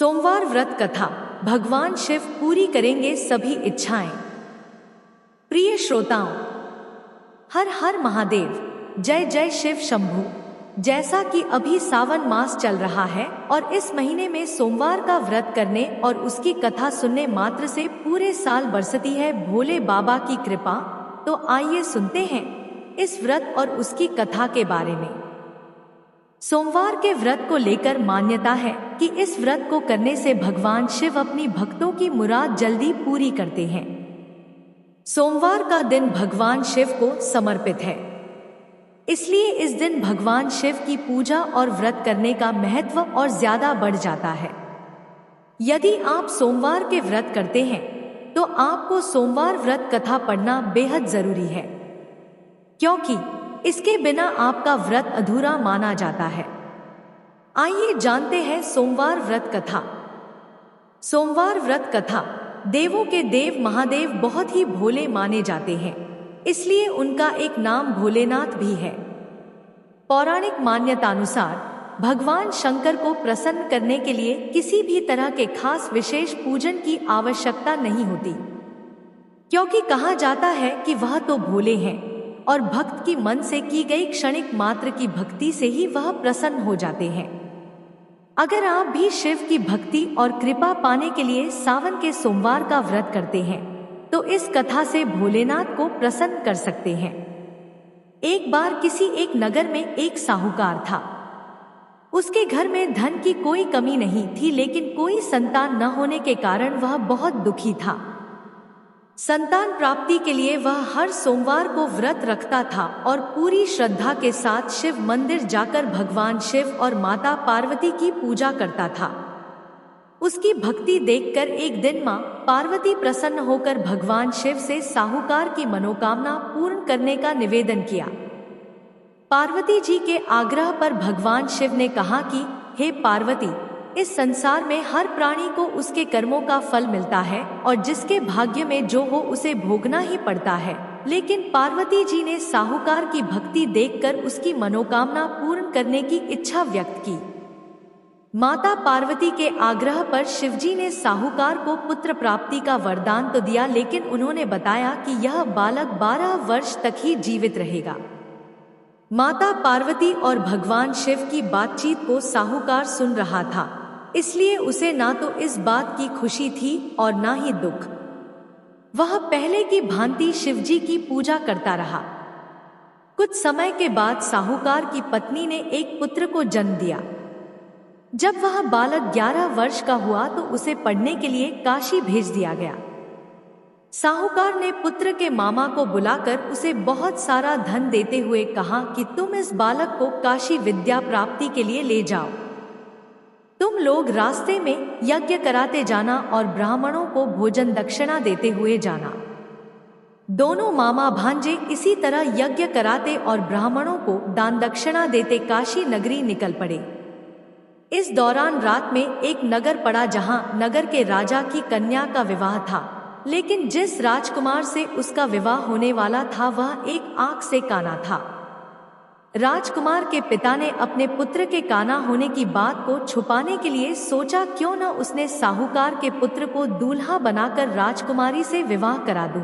सोमवार व्रत कथा। भगवान शिव पूरी करेंगे सभी इच्छाएं। प्रिय श्रोताओं, हर हर महादेव, जय जय शिव शंभू। जैसा कि अभी सावन मास चल रहा है और इस महीने में सोमवार का व्रत करने और उसकी कथा सुनने मात्र से पूरे साल बरसती है भोले बाबा की कृपा। तो आइए सुनते हैं इस व्रत और उसकी कथा के बारे में। सोमवार के व्रत को लेकर मान्यता है कि इस व्रत को करने से भगवान शिव अपनी भक्तों की मुराद जल्दी पूरी करते हैं। सोमवार का दिन भगवान शिव को समर्पित है, इसलिए इस दिन भगवान शिव की पूजा और व्रत करने का महत्व और ज्यादा बढ़ जाता है। यदि आप सोमवार के व्रत करते हैं तो आपको सोमवार व्रत कथा पढ़ना बेहद जरूरी है, क्योंकि इसके बिना आपका व्रत अधूरा माना जाता है। आइए जानते हैं सोमवार व्रत कथा। सोमवार व्रत कथा। देवों के देव महादेव बहुत ही भोले माने जाते हैं, इसलिए उनका एक नाम भोलेनाथ भी है। पौराणिक मान्यतानुसार भगवान शंकर को प्रसन्न करने के लिए किसी भी तरह के खास विशेष पूजन की आवश्यकता नहीं होती, क्योंकि कहा जाता है कि वह तो भोले हैं और भक्त की मन से की गई क्षणिक मात्र की भक्ति से ही वह प्रसन्न हो जाते हैं। अगर आप भी शिव की भक्ति और कृपा पाने के लिए सावन के सोमवार का व्रत करते हैं तो इस कथा से भोलेनाथ को प्रसन्न कर सकते हैं। एक बार किसी एक नगर में एक साहूकार था। उसके घर में धन की कोई कमी नहीं थी, लेकिन कोई संतान न होने के कारण वह बहुत दुखी था। संतान प्राप्ति के लिए वह हर सोमवार को व्रत रखता था और पूरी श्रद्धा के साथ शिव मंदिर जाकर भगवान शिव और माता पार्वती की पूजा करता था। उसकी भक्ति देखकर एक दिन मां पार्वती प्रसन्न होकर भगवान शिव से साहूकार की मनोकामना पूर्ण करने का निवेदन किया। पार्वती जी के आग्रह पर भगवान शिव ने कहा कि हे पार्वती, इस संसार में हर प्राणी को उसके कर्मों का फल मिलता है और जिसके भाग्य में जो हो उसे भोगना ही पड़ता है। लेकिन पार्वती जी ने साहूकार की भक्ति देखकर उसकी मनोकामना पूर्ण करने की इच्छा व्यक्त की। माता पार्वती के आग्रह पर शिवजी ने साहूकार को पुत्र प्राप्ति का वरदान तो दिया, लेकिन उन्होंने बताया कि यह बालक 12 वर्ष तक ही जीवित रहेगा। माता पार्वती और भगवान शिव की बातचीत को साहूकार सुन रहा था, इसलिए उसे ना तो इस बात की खुशी थी और ना ही दुख। वह पहले की भांति शिवजी की पूजा करता रहा। कुछ समय के बाद साहूकार की पत्नी ने एक पुत्र को जन्म दिया। जब वह बालक 11 वर्ष का हुआ तो उसे पढ़ने के लिए काशी भेज दिया गया। साहूकार ने पुत्र के मामा को बुलाकर उसे बहुत सारा धन देते हुए कहा कि तुम इस बालक को काशी विद्या प्राप्ति के लिए ले जाओ। तुम लोग रास्ते में यज्ञ कराते जाना और ब्राह्मणों को भोजन दक्षिणा देते हुए जाना। दोनों मामा भांजे इसी तरह यज्ञ कराते और ब्राह्मणों को दान दक्षिणा देते काशी नगरी निकल पड़े। इस दौरान रात में एक नगर पड़ा जहां नगर के राजा की कन्या का विवाह था, लेकिन जिस राजकुमार से उसका विवाह होने वाला था वह एक आंख से काना था। राजकुमार के पिता ने अपने पुत्र के काना होने की बात को छुपाने के लिए सोचा क्यों न उसने साहूकार के पुत्र को दूल्हा बनाकर राजकुमारी से विवाह करा दूं।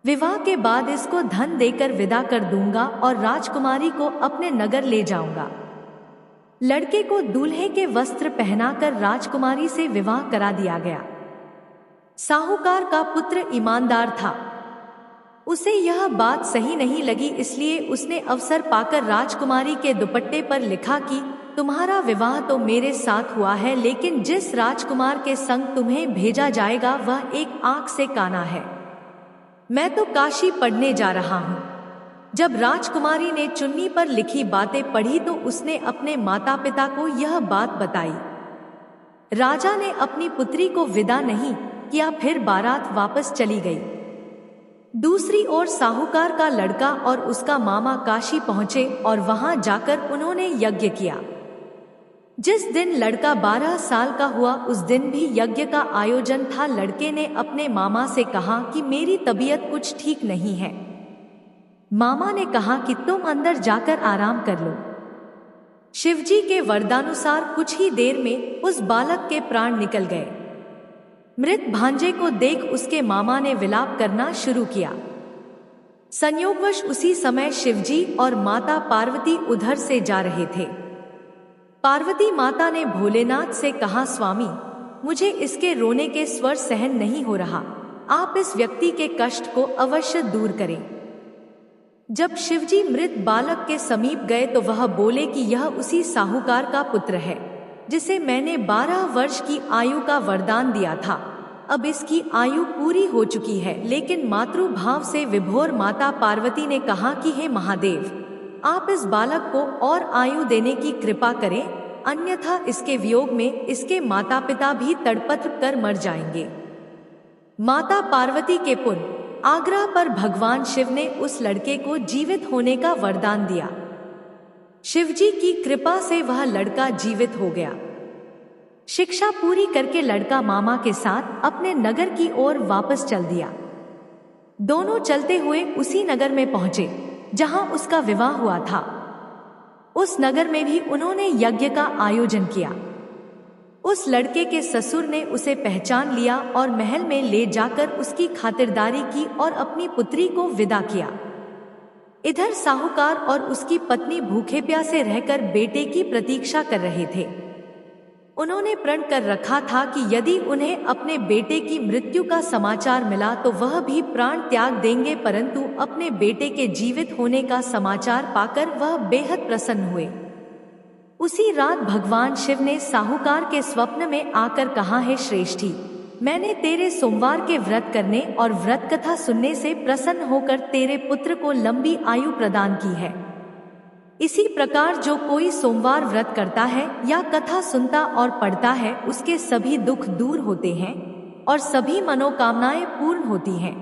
विवाह के बाद इसको धन देकर विदा कर दूंगा और राजकुमारी को अपने नगर ले जाऊंगा। लड़के को दूल्हे के वस्त्र पहनाकर राजकुमारी से विवाह करा दिया गया। साहूकार का पुत्र ईमानदार था। उसे यह बात सही नहीं लगी, इसलिए उसने अवसर पाकर राजकुमारी के दुपट्टे पर लिखा कि तुम्हारा विवाह तो मेरे साथ हुआ है, लेकिन जिस राजकुमार के संग तुम्हें भेजा जाएगा वह एक आंख से काना है। मैं तो काशी पढ़ने जा रहा हूँ। जब राजकुमारी ने चुन्नी पर लिखी बातें पढ़ी तो उसने अपने माता पिता को यह बात बताई। राजा ने अपनी पुत्री को विदा नहीं किया, फिर बारात वापस चली गई। दूसरी ओर साहूकार का लड़का और उसका मामा काशी पहुंचे और वहां जाकर उन्होंने यज्ञ किया। जिस दिन लड़का 12 साल का हुआ उस दिन भी यज्ञ का आयोजन था। लड़के ने अपने मामा से कहा कि मेरी तबीयत कुछ ठीक नहीं है। मामा ने कहा कि तुम अंदर जाकर आराम कर लो। शिवजी के वरदानुसार कुछ ही देर में उस बालक के प्राण निकल गए। मृत भांजे को देख उसके मामा ने विलाप करना शुरू किया। संयोगवश उसी समय शिवजी और माता पार्वती उधर से जा रहे थे। पार्वती माता ने भोलेनाथ से कहा, स्वामी, मुझे इसके रोने के स्वर सहन नहीं हो रहा, आप इस व्यक्ति के कष्ट को अवश्य दूर करें। जब शिवजी मृत बालक के समीप गए तो वह बोले कि यह उसी साहूकार का पुत्र है जिसे मैंने 12 वर्ष की आयु का वरदान दिया था। अब इसकी आयु पूरी हो चुकी है। लेकिन मातृभाव से विभोर माता पार्वती ने कहा कि हे महादेव, आप इस बालक को और आयु देने की कृपा करें, अन्यथा इसके वियोग में इसके माता पिता भी तड़पत्र कर मर जाएंगे। माता पार्वती के पुण्य आग्रह पर भगवान शिव ने उस लड़के को जीवित होने का वरदान दिया। शिवजी की कृपा से वह लड़का जीवित हो गया। शिक्षा पूरी करके लड़का मामा के साथ अपने नगर की ओर वापस चल दिया। दोनों चलते हुए उसी नगर में पहुंचे जहां उसका विवाह हुआ था। उस नगर में भी उन्होंने यज्ञ का आयोजन किया। उस लड़के के ससुर ने उसे पहचान लिया और महल में ले जाकर उसकी खातिरदारी की और अपनी पुत्री को विदा किया। इधर साहूकार और उसकी पत्नी भूखे प्यासे रहकर बेटे की प्रतीक्षा कर रहे थे। उन्होंने प्रण कर रखा था कि यदि उन्हें अपने बेटे की मृत्यु का समाचार मिला तो वह भी प्राण त्याग देंगे, परंतु अपने बेटे के जीवित होने का समाचार पाकर वह बेहद प्रसन्न हुए। उसी रात भगवान शिव ने साहूकार के स्वप्न में आकर कहा, है श्रेष्ठी, मैंने तेरे सोमवार के व्रत करने और व्रत कथा सुनने से प्रसन्न होकर तेरे पुत्र को लंबी आयु प्रदान की है। इसी प्रकार जो कोई सोमवार व्रत करता है या कथा सुनता और पढ़ता है उसके सभी दुख दूर होते हैं और सभी मनोकामनाएं पूर्ण होती हैं।